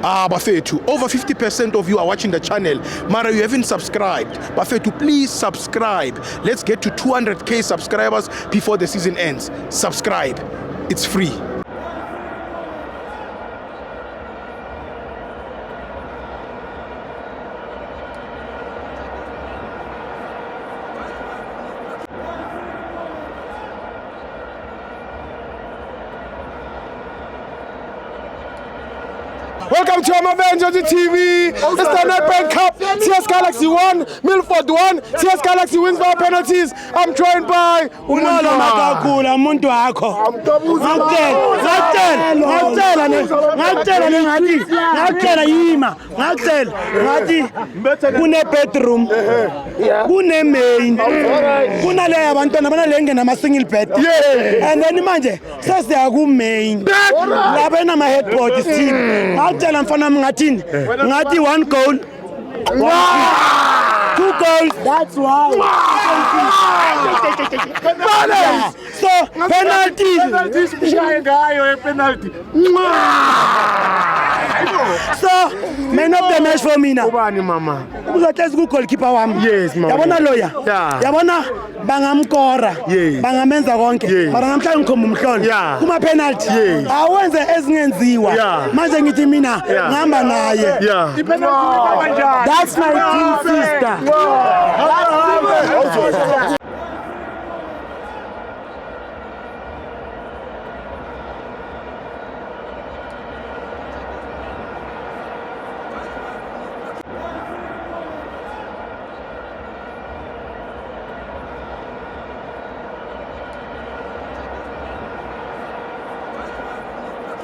Bafethu, over 50% of you are watching the channel. Mara, you haven't subscribed. Bafethu, please subscribe. Let's get to 200k subscribers before the season ends. Subscribe. It's free. Welcome to Amavenge on the TV. It's the Nedbank Cup. CS Galaxy 1, Milford 1. CS Galaxy wins by penalties. I'm joined by Unolo makakula umuntu wakho. Ngacela yima. Ngacela ngathi kune bedroom. Kune main. Kuna le abantwana banalenge nama single bed. And then manje sesiya ku main. Lapha ena ma headboard team. Ngacela mfana ngathini? Ngathi 1 goal. 2 goals. That's why. So penalty. So man of the match for me now. Mama. Uzathethe ku goalkeeper wami. Yes, mama. Yabona loya. Yabona bangamkora. Bangamenza konke. Mara namhlanje ngikhomba umhlolo. Kuma penalty. Awenze ezingenziwa. Manje ngithi mina ngihamba naye. That's my twin sister.